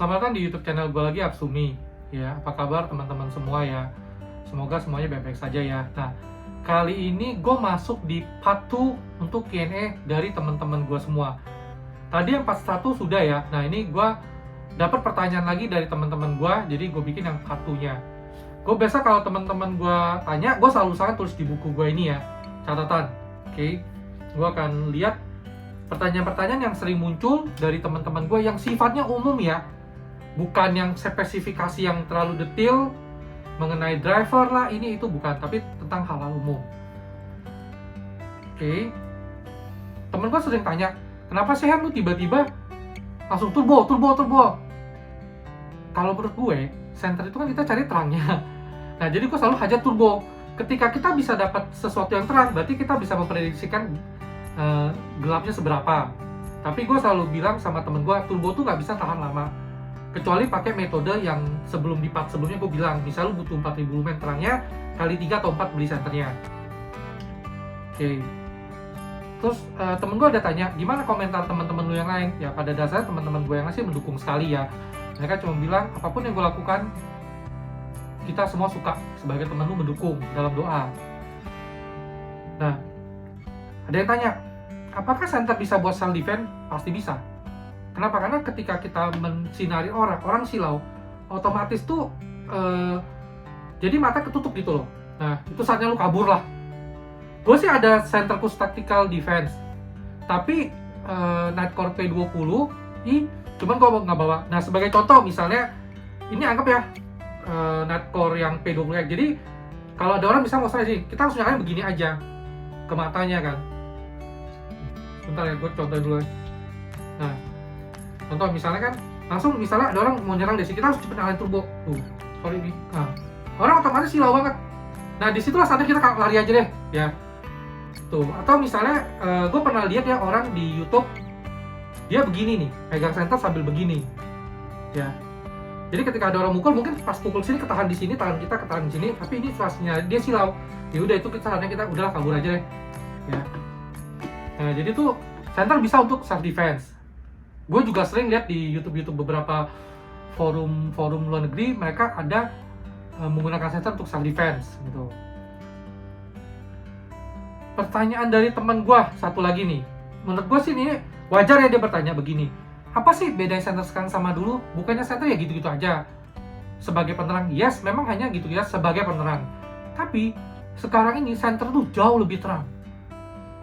Selamat datang di YouTube channel gue lagi, Absumi. Ya, apa kabar teman-teman semua ya? Semoga semuanya baik-baik saja ya. Nah, kali ini gue masuk di part 2 untuk Q&A dari teman-teman gue semua. Tadi yang part 1 sudah ya. Nah, ini gue dapat pertanyaan lagi dari teman-teman gue, jadi gue bikin yang part 2-nya. Gue biasa kalau teman-teman gue tanya, gue selalu usahakan tulis di buku gue ini ya, catatan. Oke, gue akan lihat pertanyaan-pertanyaan yang sering muncul dari teman-teman gue yang sifatnya umum ya, bukan yang spesifikasi yang terlalu detail mengenai driver lah, ini itu bukan, tapi tentang hal-hal umum. Oke, temen gue sering tanya, kenapa sih lu tiba-tiba langsung turbo? Kalau menurut gue, senter itu kan kita cari terangnya. Nah, jadi gue selalu hajar turbo. Ketika kita bisa dapat sesuatu yang terang, berarti kita bisa memprediksikan gelapnya seberapa. Tapi gue selalu bilang sama temen gue, turbo tuh nggak bisa tahan lama, kecuali pakai metode yang sebelum di part sebelumnya gue bilang, misal lu butuh 4000 lumen terangnya kali 3 atau 4 beli senternya. Oke. Terus temen gue ada tanya, gimana komentar teman-teman lu yang lain? Ya pada dasarnya teman-teman gue yang lain sih mendukung sekali ya. Mereka cuma bilang, apapun yang gue lakukan, kita semua suka, sebagai temen lu mendukung dalam doa. Nah, ada yang tanya, apakah senter bisa buat self defense? Pasti bisa. Kenapa? Karena ketika kita mensinari orang silau, otomatis tuh jadi mata ketutup gitu loh. Nah, itu saatnya lu kabur lah. Gue sih ada centerku tactical defense, tapi Nightcore P20 cuman gue nggak bawa. Nah, sebagai contoh misalnya, ini anggap ya Nightcore yang P20. Jadi kalau ada orang bisa mau sih, kita harus nyalain begini aja ke matanya kan. Bentar ya, gue contoh dulu ya. Nah, contoh misalnya kan, langsung misalnya ada orang mau nyerang di sini, kita harus cepet nyalain turbo. Tuh, sorry nih. Nah, orang otomatis silau banget. Nah, disitulah saatnya kita lari aja deh, ya. Tuh, atau misalnya gue pernah lihat ya orang di YouTube, dia begini nih, pegang senter sambil begini, ya. Jadi ketika ada orang mukul, mungkin pas pukul sini ketahan di sini, tangan kita ketahan di sini, tapi ini pastinya dia silau. Ya udah, itu saatnya kita udahlah kabur aja deh, ya. Nah, jadi tuh senter bisa untuk self defense. Gue juga sering lihat di YouTube beberapa forum luar negeri, mereka ada menggunakan senter untuk self defense gitu. Pertanyaan dari teman gue satu lagi nih, menurut gue sih ini wajar ya dia bertanya begini, apa sih bedanya senter sekarang sama dulu? Bukannya senter ya gitu-gitu aja sebagai penerang? Yes, memang hanya gitu ya sebagai penerang, tapi sekarang ini senter tuh jauh lebih terang.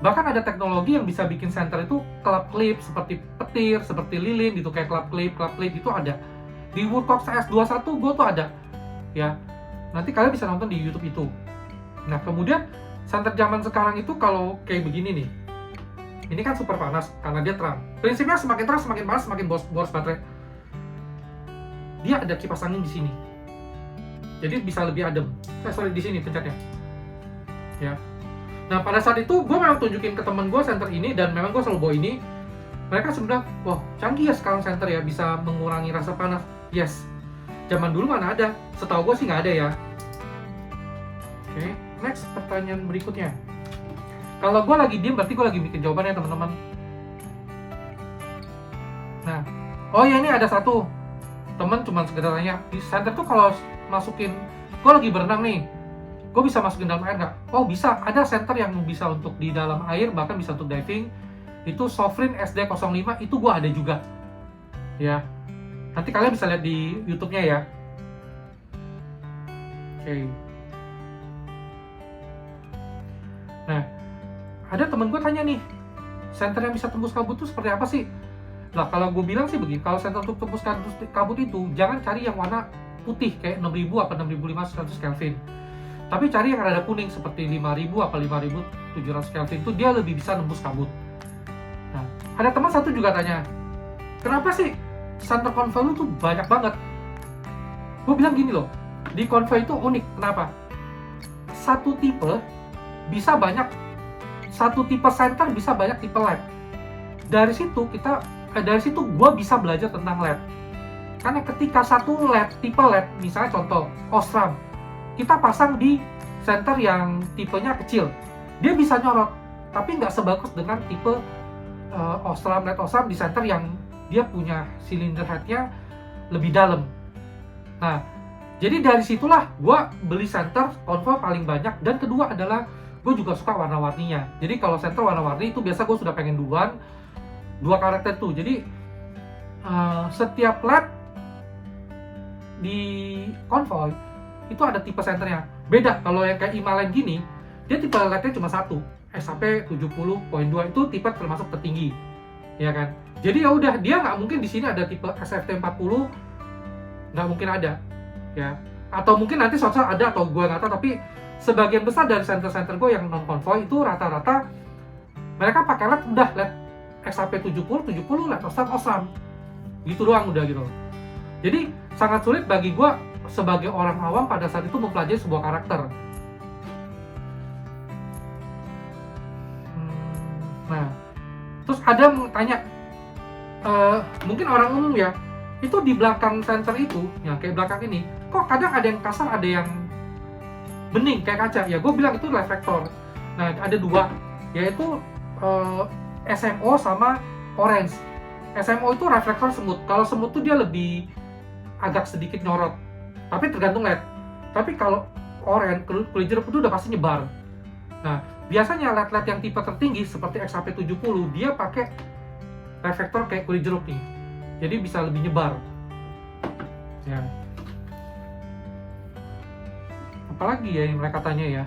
Bahkan ada teknologi yang bisa bikin senter itu club clip, seperti petir, seperti lilin gitu, kayak club clip itu ada. Di Woodcock CS21 gue tuh ada. Ya, nanti kalian bisa nonton di YouTube itu. Nah, kemudian senter zaman sekarang itu kalau kayak begini nih. Ini kan super panas karena dia terang. Prinsipnya semakin terang, semakin panas, semakin boros baterai. Dia ada kipas angin di sini. Jadi bisa lebih adem. Sorry, di sini pencetnya. Ya. Nah, pada saat itu gue memang tunjukin ke temen gue senter ini, dan memang gue selalu bawa ini. Mereka sebenarnya, wah canggih ya sekarang senter ya, bisa mengurangi rasa panas. Yes, zaman dulu mana ada, setahu gue sih nggak ada ya. Oke, next pertanyaan berikutnya. Kalau gue lagi diem, berarti gue lagi bikin jawabannya teman-teman. Nah, oh ya, ini ada satu temen cuma sekedar tanya, di senter tuh kalau masukin, gue lagi berenang nih, gue bisa masukin dalam air nggak? Oh bisa, ada senter yang bisa untuk di dalam air, bahkan bisa untuk diving. Itu Sofrin SD05, itu gue ada juga. Ya, nanti kalian bisa lihat di YouTube-nya ya. Oke. Nah, ada temen gue tanya nih, senter yang bisa tembus kabut itu seperti apa sih? Nah, kalau gue bilang sih begini, kalau senter untuk tembus kabut itu, jangan cari yang warna putih kayak 6000 atau 6500 Kelvin. Tapi cari yang rada kuning seperti 5000 atau 5700 Kelvin, itu dia lebih bisa nembus kabut. Nah, ada teman satu juga tanya, kenapa sih senter Convoy lu tuh banyak banget? Gue bilang gini loh, di Convoy itu unik. Kenapa? Satu tipe bisa banyak, satu tipe senter bisa banyak tipe LED. Dari situ gue bisa belajar tentang LED. Karena ketika satu LED, tipe LED, misalnya contoh Osram, kita pasang di senter yang tipenya kecil, dia bisa nyorot, tapi nggak sebagus dengan tipe LED Osram di senter yang dia punya silinder headnya lebih dalam. Nah, jadi dari situlah gue beli center konvoy paling banyak. Dan kedua adalah gue juga suka warna-warninya. Jadi kalau center warna-warni itu biasa gue sudah pengen dua karakter tuh. Jadi setiap LED di konvoy itu ada tipe senternya. Beda kalau yang kayak Himalayan gini, dia tipe LED-nya cuma satu, SHP 70.2 itu tipe termasuk tertinggi, ya kan? Jadi ya udah, dia nggak mungkin di sini ada tipe SFT 40, nggak mungkin ada, ya. Atau mungkin nanti suatu saat ada, atau gue nggak tahu. Tapi sebagian besar dari center-center gue yang non konvoy itu rata-rata mereka pakai LED udah LED SHP 70 LED osam, gitu doang udah gitu. Jadi sangat sulit bagi gue sebagai orang awam pada saat itu mempelajari sebuah karakter. Nah, terus ada yang tanya, mungkin orang umum ya, itu di belakang sensor itu, yang kayak belakang ini, kok kadang ada yang kasar, ada yang bening kayak kaca. Ya gue bilang itu reflektor. Nah, ada dua, yaitu SMO sama orange. SMO itu reflektor semut. Kalau semut tuh dia lebih agak sedikit nyorot, tapi tergantung LED. Tapi kalau orange, kulit jeruk itu udah pasti nyebar. Nah, biasanya LED-LED yang tipe tertinggi seperti XHP 70, dia pakai reflektor kayak kulit jeruk nih. Jadi bisa lebih nyebar. Ya. Apalagi ya yang mereka tanya ya.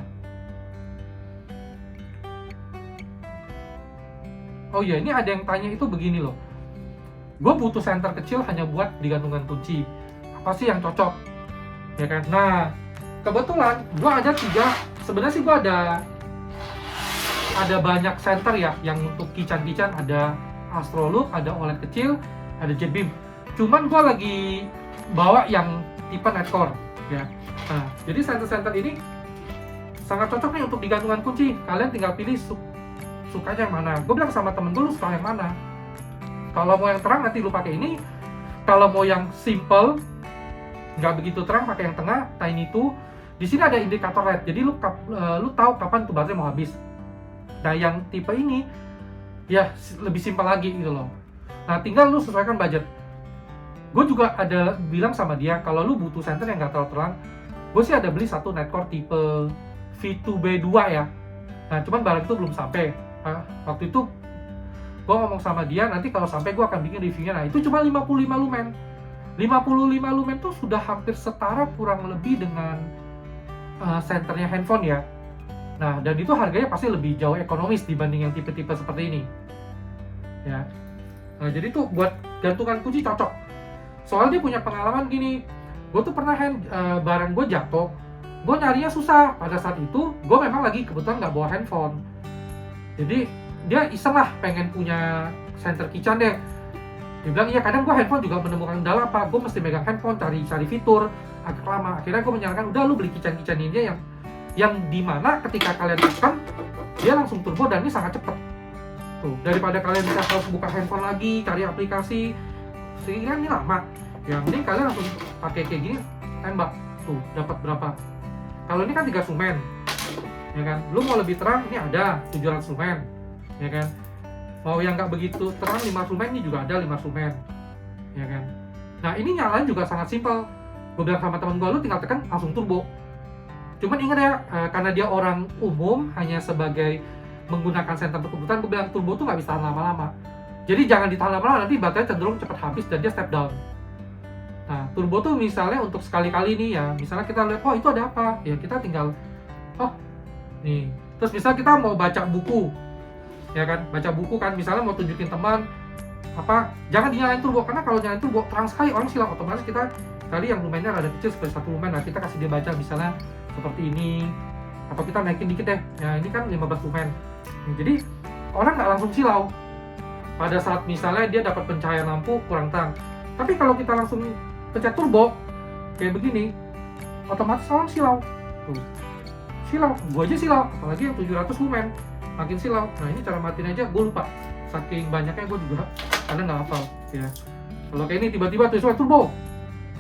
Oh iya, ini ada yang tanya itu begini loh. Gue butuh senter kecil hanya buat digantungan kunci. Apa sih yang cocok? Ya kan? Nah, kebetulan gue ada 3. Sebenarnya sih gue ada banyak center ya, yang untuk kican-kican. Ada Astrolook, ada OLED kecil, ada Jetbeam. Cuman gue lagi bawa yang tipe Netcore ya. Nah, jadi center-center ini sangat cocok nih untuk digantungan kunci. Kalian tinggal pilih sukanya yang mana. Gue bilang sama temen gue, lu suka yang mana? Kalau mau yang terang nanti lu pakai ini. Kalau mau yang simple, nggak begitu terang, pakai yang tengah, Tiny 2. Di sini ada indikator LED, jadi lu tahu kapan tuh baterai mau habis. Nah, yang tipe ini ya lebih simpel lagi gitu loh. Nah, tinggal lu sesuaikan budget. Gue juga ada bilang sama dia, kalau lu butuh center yang nggak terlalu terang, gue sih ada beli satu Netcore tipe V2B2 ya. Nah, cuman barang itu belum sampai. Nah, waktu itu gue ngomong sama dia, nanti kalau sampai gue akan bikin reviewnya. Nah, itu cuma 55 lumen. 55 lumen tuh sudah hampir setara kurang lebih dengan senternya handphone ya. Nah, dan itu harganya pasti lebih jauh ekonomis dibanding yang tipe-tipe seperti ini. Ya. Nah, jadi tuh buat gantungan kunci cocok. Soalnya dia punya pengalaman gini. Gue tuh pernah barang gue jatuh, gue nyarinya susah. Pada saat itu, gue memang lagi kebetulan nggak bawa handphone. Jadi, dia iseng lah pengen punya center kican deh. Dia bilang, iya kadang gue handphone juga menemukan kendala apa. Gue mesti megang handphone, cari fitur, agak lama. Akhirnya gue menyarankan, udah lu beli kican-kican ini yang dimana ketika kalian tekan, dia langsung turbo dan ini sangat cepet. Tuh, daripada kalian bisa harus buka handphone lagi, cari aplikasi, sehingga ini lama. Ya, mending kalian langsung pakai kayak gini, tembak. Tuh, dapat berapa? Kalau ini kan 3 sumen, ya kan? Lu mau lebih terang, ini ada 700 sumen, ya kan? Mau yang nggak begitu terang 5 sumen, ini juga ada 5 sumen, ya kan? Nah, ini nyalain juga sangat simpel. Gue bilang sama temen gue, lu tinggal tekan langsung turbo. Cuman ingat ya, karena dia orang umum, hanya sebagai menggunakan senter untuk kebutuhan, gue bilang turbo tuh nggak bisa tahan lama-lama. Jadi jangan ditahan lama-lama, nanti baterai cenderung cepat habis dan dia step down. Nah, turbo tuh misalnya untuk sekali-kali nih ya, misalnya kita lihat, oh itu ada apa? Ya kita tinggal, oh nih. Terus misalnya kita mau baca buku, ya kan? Baca buku kan, misalnya mau tunjukin teman, apa? Jangan dinyalain turbo, karena kalau nyalain turbo terang sekali orang silang, otomatis kita kali yang lumennya rada kecil seperti 1 lumen. Nah, kita kasih dia baca misalnya seperti ini, atau kita naikin dikit deh. Ya ini kan 15 lumen. Nah, jadi orang nggak langsung silau pada saat misalnya dia dapat pencahayaan lampu kurang terang. Tapi kalau kita langsung pencet turbo kayak begini, otomatis orang silau. Tuh. Silau, gua aja silau, apalagi yang 700 lumen, makin silau. Nah, ini cara matiin aja gue lupa. Saking banyaknya gue juga kadang nggak hafal ya. Kalau kayak ini tiba-tiba tuh turbo,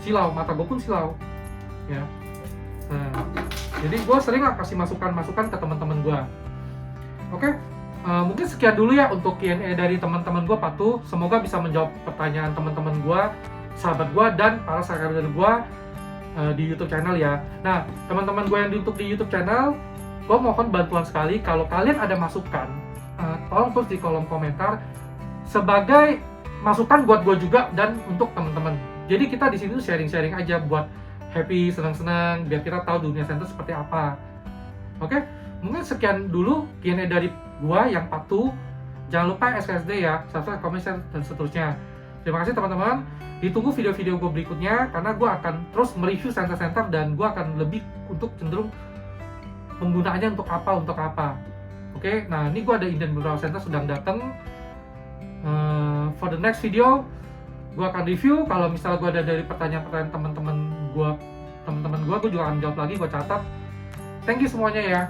silau, mata gue pun silau. Ya. Nah, jadi gue sering lah kasih masukan-masukan ke teman-teman gue. Oke, mungkin sekian dulu ya untuk Q&A dari teman-teman gue, Patuh. Semoga bisa menjawab pertanyaan teman-teman gue. sahabat gue dan para subscriber gue di YouTube channel ya. Nah, teman-teman gue yang di YouTube channel, gue mohon bantuan sekali kalau kalian ada masukan, tolong tulis di kolom komentar sebagai masukan buat gue juga dan untuk teman-teman. Jadi kita di sini tuh sharing-sharing aja buat happy, senang-senang, biar kita tahu dunia center seperti apa. Oke, mungkin sekian dulu Q&A dari gue yang patuh. Jangan lupa SKSD ya, subscribe, comment, share, dan seterusnya. Terima kasih teman-teman. Ditunggu video-video gue berikutnya karena gue akan terus mereview center-center dan gue akan lebih untuk cenderung penggunaannya untuk apa. Oke, nah ini gue ada Indian beberapa center sedang datang. For the next video gue akan review. Kalau misalnya gue ada dari pertanyaan-pertanyaan teman-teman gue juga akan jawab lagi, gue catat. Thank you semuanya ya.